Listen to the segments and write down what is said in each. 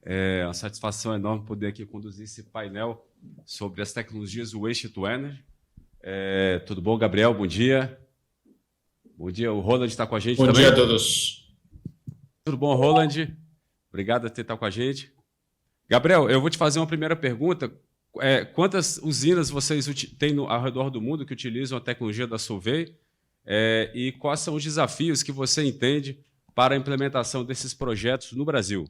É uma satisfação enorme poder aqui conduzir esse painel sobre as tecnologias Waste to Energy. Tudo bom, Gabriel? Bom dia. Bom dia. O Roland está com a gente Bom também? dia a todos. Tudo bom, Roland? Obrigado por estar com a gente. Gabriel, eu vou te fazer uma primeira pergunta. Quantas usinas vocês têm ao redor do mundo que utilizam a tecnologia da Solvay? E quais são os desafios que você entende para a implementação desses projetos no Brasil?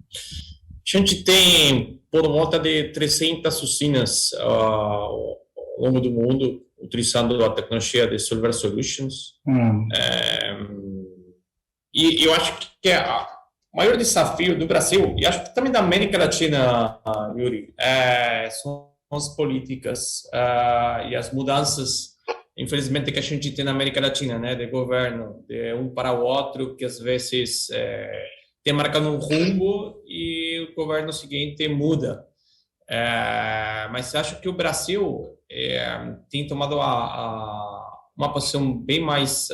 A gente tem por volta de 300 usinas ao longo do mundo utilizando a tecnologia de Solver Solutions. E eu acho que o maior desafio do Brasil, e acho que também da América Latina, Yuri, são as políticas e as mudanças, infelizmente, que a gente tem na América Latina, né, de governo, de um para o outro, que às vezes tem marcado um rumo e o governo seguinte muda. Mas acho que o Brasil tem tomado uma posição bem mais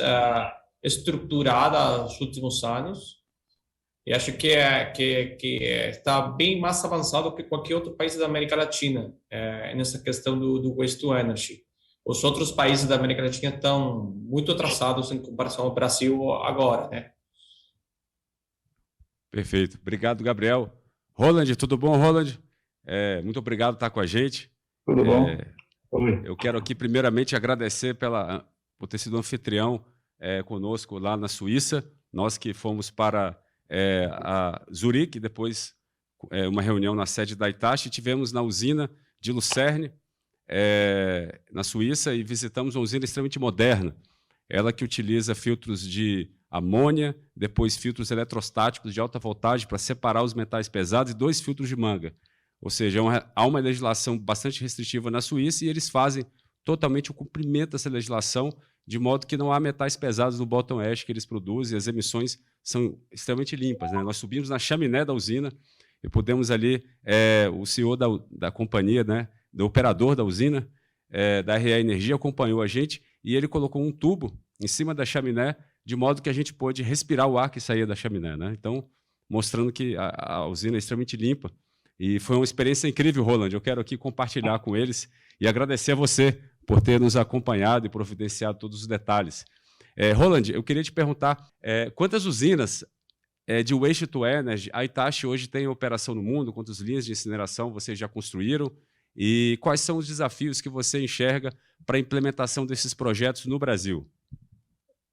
estruturada nos últimos anos. E acho que está bem mais avançado que qualquer outro país da América Latina nessa questão do waste to energy. Os outros países da América Latina estão muito atrasados em comparação ao Brasil agora, né? Perfeito. Obrigado, Gabriel. Roland, tudo bom, Roland? Muito obrigado por estar com a gente. Tudo bom? Oi. Eu quero aqui, primeiramente, agradecer por ter sido anfitrião conosco lá na Suíça. Nós que fomos para a Zurique, depois uma reunião na sede da Hitachi, tivemos na usina de Lucerne, na Suíça, e visitamos uma usina extremamente moderna. Ela que utiliza filtros de amônia, depois filtros eletrostáticos de alta voltagem para separar os metais pesados e 2 filtros de manga. Ou seja, há uma legislação bastante restritiva na Suíça e eles fazem totalmente o cumprimento dessa legislação, de modo que não há metais pesados no bottom ash que eles produzem, e as emissões são extremamente limpas, né? Nós subimos na chaminé da usina e pudemos ali, o CEO da companhia, né, do operador da usina, da RE Energia, acompanhou a gente e ele colocou um tubo em cima da chaminé, de modo que a gente pôde respirar o ar que saía da chaminé, né? Então, mostrando que a usina é extremamente limpa. E foi uma experiência incrível, Roland. Eu quero aqui compartilhar com eles e agradecer a você por ter nos acompanhado e providenciado todos os detalhes. Roland, eu queria te perguntar, quantas usinas de Waste to Energy a Hitachi hoje tem em operação no mundo? Quantas linhas de incineração vocês já construíram? E quais são os desafios que você enxerga para a implementação desses projetos no Brasil?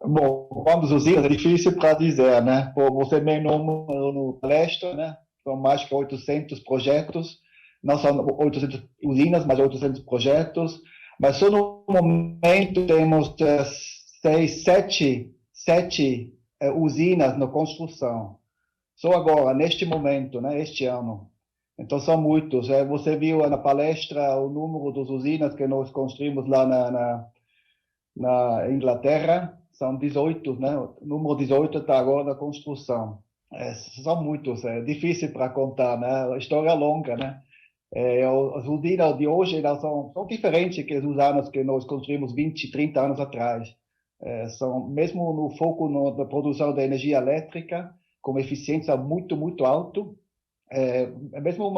Bom, quantas usinas é difícil para dizer, né? Você mesmo no palestra, né? São mais que 800 projetos, não são 800 usinas, mas 800 projetos. Mas só no momento temos 7 usinas na construção. Só agora, neste momento, né? Este ano. Então são muitos. Você viu na palestra o número das usinas que nós construímos lá na Inglaterra. São 18, né? O número 18 está agora na construção. São muitos, é difícil para contar, né? A história é longa, né? As usinas de hoje elas são diferentes que os anos que nós construímos 20, 30 anos atrás. São mesmo no foco da produção de energia elétrica, com eficiência muito, muito alto. Mesmo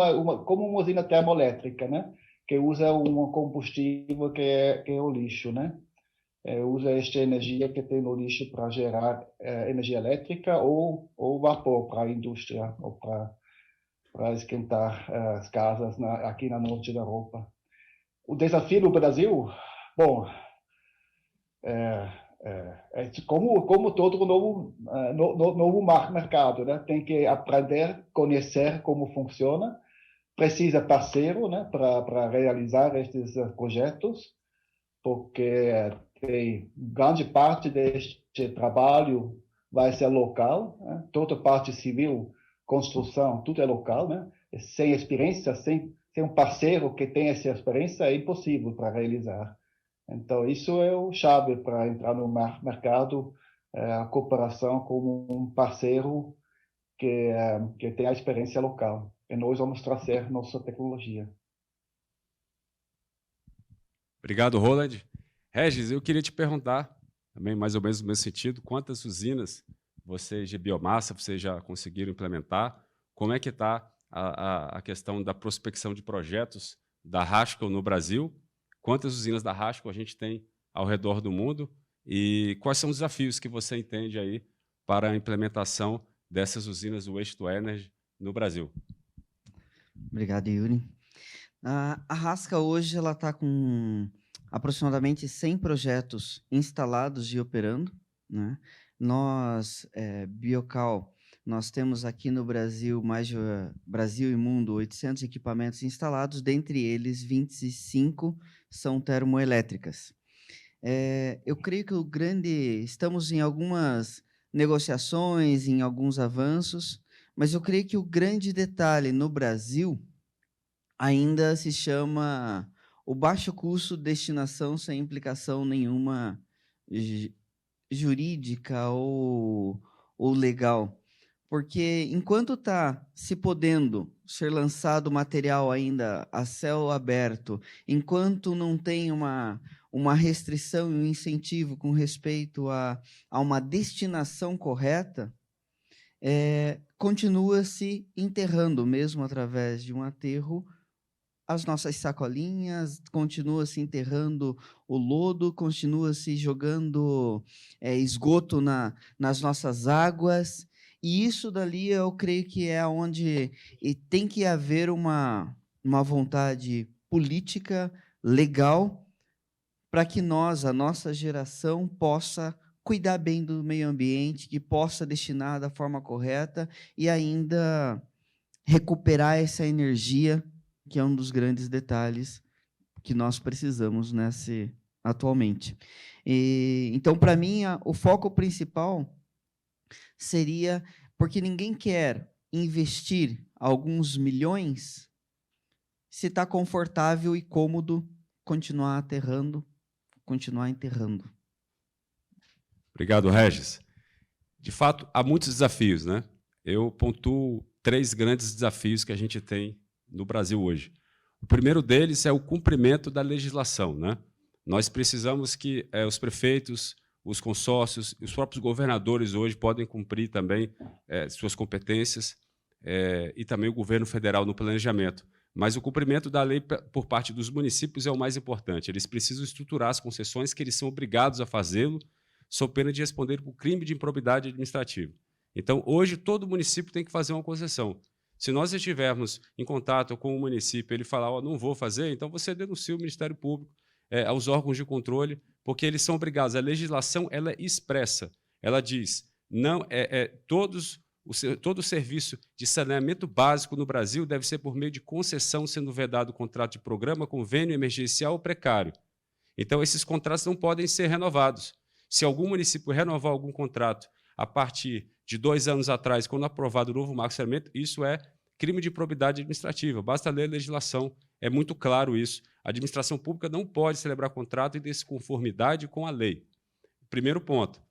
como uma usina termoelétrica, né? Que usa um combustível que é o lixo, né? Usa esta energia que tem no lixo para gerar energia elétrica ou vapor para a indústria ou para esquentar as casas aqui na norte da Europa. O desafio no Brasil, bom, como todo novo mercado, né? Tem que aprender, conhecer como funciona, precisa parceiro, né? Para realizar estes projetos, porque grande parte deste trabalho vai ser local, né? Toda parte civil, construção, tudo é local, né? Sem experiência, sem um parceiro que tenha essa experiência, é impossível para realizar. Então, isso é o chave para entrar no mercado, a cooperação com um parceiro que tem a experiência local. E nós vamos trazer nossa tecnologia. Obrigado, Roland. Regis, eu queria te perguntar, também mais ou menos no mesmo sentido, quantas usinas vocês de biomassa vocês já conseguiram implementar? como é que está a questão da prospecção de projetos da Haskell no Brasil, quantas usinas da Haskell a gente tem ao redor do mundo e quais são os desafios que você entende aí para a implementação dessas usinas do Waste to Energy no Brasil. Obrigado, Yuri. A Haskell hoje ela está com aproximadamente 100 projetos instalados e operando, né? Nós, Biocal, nós temos aqui no Brasil, Brasil e mundo, 800 equipamentos instalados, dentre eles 25 são termoelétricas. Eu creio que estamos em algumas negociações, em alguns avanços, mas eu creio que o grande detalhe no Brasil ainda se chama o baixo custo de destinação sem implicação nenhuma jurídica ou legal. Porque enquanto está se podendo ser lançado material ainda a céu aberto, enquanto não tem uma restrição e um incentivo com respeito a uma destinação correta, continua se enterrando, mesmo através de um aterro, as nossas sacolinhas, continua se enterrando o lodo, continua se jogando esgoto nas nossas águas. E isso dali eu creio que é onde tem que haver uma vontade política, legal, para que a nossa geração, possa cuidar bem do meio ambiente, que possa destinar da forma correta e ainda recuperar essa energia, que é um dos grandes detalhes que nós precisamos atualmente. Então, para mim, o foco principal seria, porque ninguém quer investir alguns milhões se está confortável e cômodo continuar aterrando, continuar enterrando. Obrigado, Regis. De fato, há muitos desafios, né? Eu pontuo 3 grandes desafios que a gente tem no Brasil hoje. O primeiro deles é o cumprimento da legislação, né? Nós precisamos que os prefeitos, os consórcios, os próprios governadores hoje podem cumprir também suas competências e também o governo federal no planejamento. Mas o cumprimento da lei por parte dos municípios é o mais importante. Eles precisam estruturar as concessões que eles são obrigados a fazê-lo, sob pena de responder por crime de improbidade administrativa. Então, hoje, todo município tem que fazer uma concessão. Se nós estivermos em contato com o município, ele falar, não vou fazer, então você denuncia o Ministério Público, aos órgãos de controle, porque eles são obrigados. A legislação ela é expressa. Ela diz, todo o serviço de saneamento básico no Brasil deve ser por meio de concessão, sendo vedado o contrato de programa, convênio emergencial ou precário. Então, esses contratos não podem ser renovados. Se algum município renovar algum contrato a partir de 2 anos atrás, quando aprovado o novo marco de saneamento, isso é crime de improbidade administrativa. Basta ler a legislação, é muito claro isso. A administração pública não pode celebrar contrato em desconformidade com a lei. Primeiro ponto.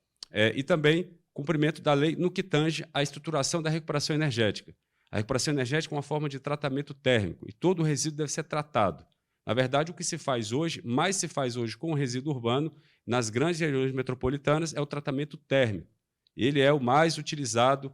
E também cumprimento da lei no que tange à estruturação da recuperação energética. A recuperação energética é uma forma de tratamento térmico e todo o resíduo deve ser tratado. Na verdade, o que se faz hoje, mais se faz hoje com o resíduo urbano, nas grandes regiões metropolitanas, é o tratamento térmico. Ele é o mais utilizado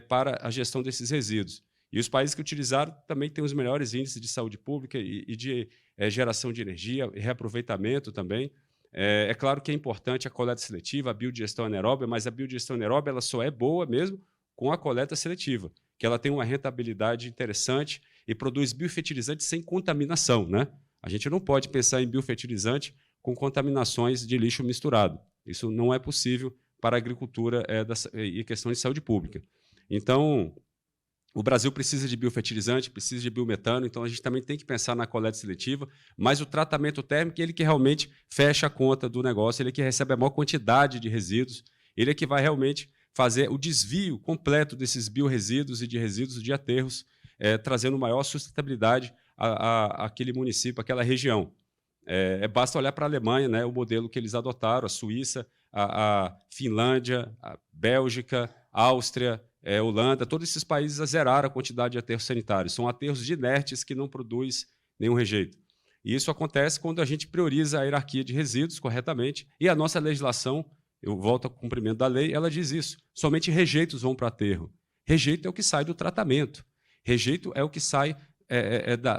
para a gestão desses resíduos. E os países que utilizaram também têm os melhores índices de saúde pública e de geração de energia e reaproveitamento também. É claro que é importante a coleta seletiva, a biodigestão anaeróbia, mas a biodigestão anaeróbia ela só é boa mesmo com a coleta seletiva, que ela tem uma rentabilidade interessante e produz biofertilizante sem contaminação, né? A gente não pode pensar em biofertilizante com contaminações de lixo misturado. Isso não é possível para a agricultura e questão de saúde pública. Então, o Brasil precisa de biofertilizante, precisa de biometano, então a gente também tem que pensar na coleta seletiva, mas o tratamento térmico ele que realmente fecha a conta do negócio, ele que recebe a maior quantidade de resíduos, ele é que vai realmente fazer o desvio completo desses biorresíduos e de resíduos de aterros, trazendo maior sustentabilidade àquele município, àquela região. Basta olhar para a Alemanha, né, o modelo que eles adotaram, a Suíça, a Finlândia, a Bélgica, a Áustria, Holanda, todos esses países zeraram a quantidade de aterros sanitários. São aterros inertes que não produzem nenhum rejeito. E isso acontece quando a gente prioriza a hierarquia de resíduos corretamente e a nossa legislação, eu volto ao cumprimento da lei, ela diz isso. Somente rejeitos vão para aterro. Rejeito é o que sai do tratamento. Rejeito é o que sai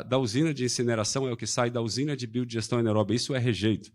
da usina de incineração, é o que sai da usina de biodigestão anaeróbica. Isso é rejeito.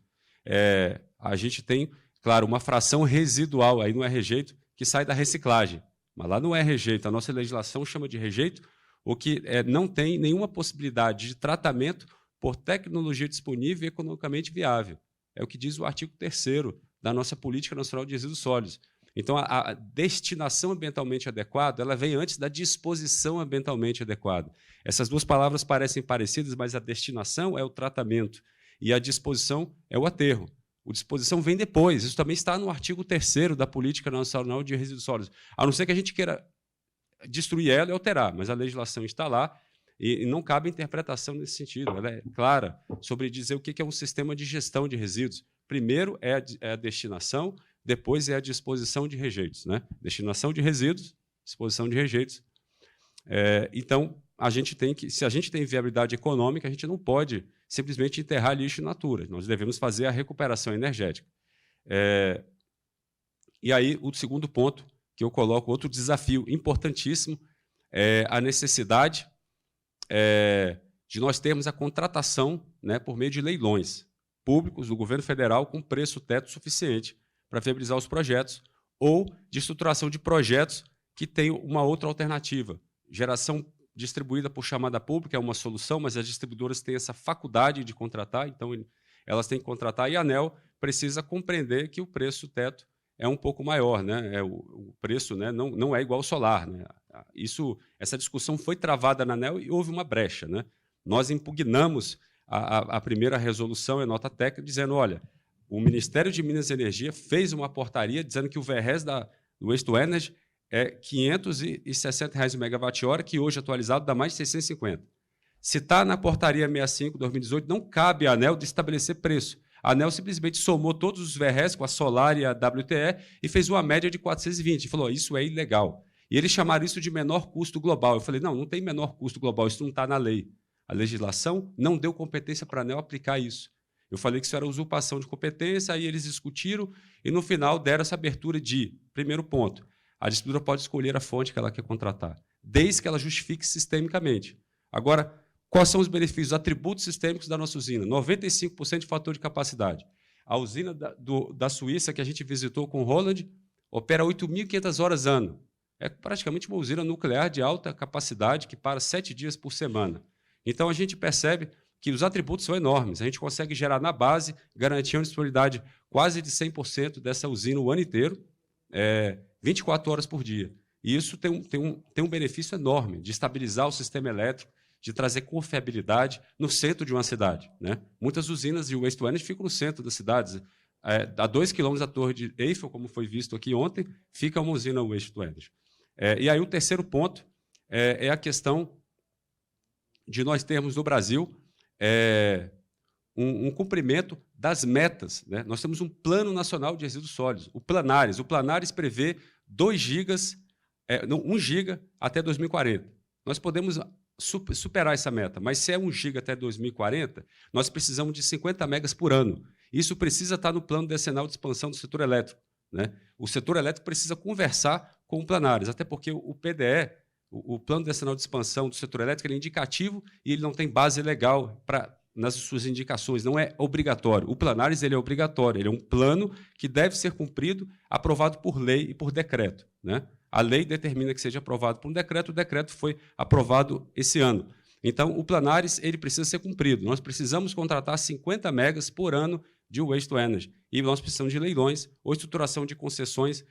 A gente tem, claro, uma fração residual, aí não é rejeito, que sai da reciclagem. Mas lá não é rejeito. A nossa legislação chama de rejeito o que não tem nenhuma possibilidade de tratamento por tecnologia disponível e economicamente viável. É o que diz o artigo 3º da nossa Política Nacional de Resíduos Sólidos. Então, a destinação ambientalmente adequada ela vem antes da disposição ambientalmente adequada. Essas duas palavras parecem parecidas, mas a destinação é o tratamento e a disposição é o aterro. A disposição vem depois. Isso também está no artigo 3º da Política Nacional de Resíduos Sólidos. A não ser que a gente queira destruir ela e alterar, mas a legislação está lá e não cabe interpretação nesse sentido. Ela é clara sobre dizer o que é um sistema de gestão de resíduos. Primeiro é a destinação, depois é a disposição de rejeitos, né? Destinação de resíduos, disposição de rejeitos. Então, a gente tem que, se a gente tem viabilidade econômica, a gente não pode simplesmente enterrar lixo in natura. Nós devemos fazer a recuperação energética. E aí, o segundo ponto que eu coloco, outro desafio importantíssimo, é a necessidade de nós termos a contratação, né, por meio de leilões públicos do governo federal com preço teto suficiente para viabilizar os projetos, ou de estruturação de projetos que tenham uma outra alternativa. Geração distribuída por chamada pública é uma solução, mas as distribuidoras têm essa faculdade de contratar, então elas têm que contratar, e a ANEEL precisa compreender que o preço teto é um pouco maior, né? O preço, né, não é igual ao solar, né? Essa discussão foi travada na ANEEL e houve uma brecha, né? Nós impugnamos a primeira resolução, a nota técnica, dizendo, olha, o Ministério de Minas e Energia fez uma portaria dizendo que o VRS do Waste to Energy é R$ 560 o megawatt-hora, que hoje atualizado dá mais de 650. Se está na portaria 65/2018, não cabe à ANEEL de estabelecer preço. A ANEEL simplesmente somou todos os VRS com a Solar e a WTE e fez uma média de 420. E falou, isso é ilegal. E eles chamaram isso de menor custo global. Eu falei, não tem menor custo global, isso não está na lei. A legislação não deu competência para a ANEEL aplicar isso. Eu falei que isso era usurpação de competência, aí eles discutiram e, no final, deram essa abertura de, primeiro ponto, a distribuidora pode escolher a fonte que ela quer contratar, desde que ela justifique sistemicamente. Agora, quais são os benefícios, os atributos sistêmicos da nossa usina? 95% de fator de capacidade. A usina da Suíça, que a gente visitou com o Roland, opera 8.500 horas ano. É praticamente uma usina nuclear de alta capacidade que para 7 dias por semana. Então, a gente percebe que os atributos são enormes. A gente consegue gerar na base, garantir uma disponibilidade quase de 100% dessa usina o ano inteiro, 24 horas por dia. E isso tem um benefício enorme de estabilizar o sistema elétrico, de trazer confiabilidade no centro de uma cidade, né? Muitas usinas de waste to energy ficam no centro das cidades. A 2 quilômetros da Torre de Eiffel, como foi visto aqui ontem, fica uma usina waste to energy. E aí o terceiro ponto é a questão de nós termos no Brasil um cumprimento das metas, né? Nós temos um Plano Nacional de Resíduos Sólidos, o Planares. O Planares prevê 2 gigas, 1 giga até 2040. Nós podemos superar essa meta, mas se é 1 giga até 2040, nós precisamos de 50 megas por ano. Isso precisa estar no plano decenal de expansão do setor elétrico, né? O setor elétrico precisa conversar com o Planares, até porque o PDE, o Plano Decenal de Expansão do Setor Elétrico, ele é indicativo e ele não tem base legal nas suas indicações, não é obrigatório. O Planares ele é obrigatório, ele é um plano que deve ser cumprido, aprovado por lei e por decreto, né? A lei determina que seja aprovado por um decreto, o decreto foi aprovado esse ano. Então, o Planares ele precisa ser cumprido. Nós precisamos contratar 50 megas por ano de waste to energy. E nós precisamos de leilões ou estruturação de concessões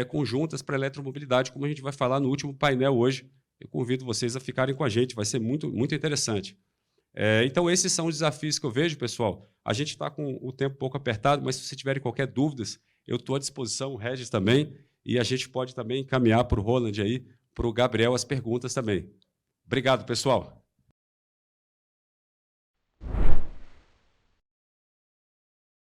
conjuntas para a eletromobilidade, como a gente vai falar no último painel hoje. Eu convido vocês a ficarem com a gente, vai ser muito, muito interessante. Então, esses são os desafios que eu vejo, pessoal. A gente está com o tempo um pouco apertado, mas se vocês tiverem qualquer dúvidas, eu estou à disposição, o Regis também, e a gente pode também encaminhar para o Roland aí, para o Gabriel, as perguntas também. Obrigado, pessoal.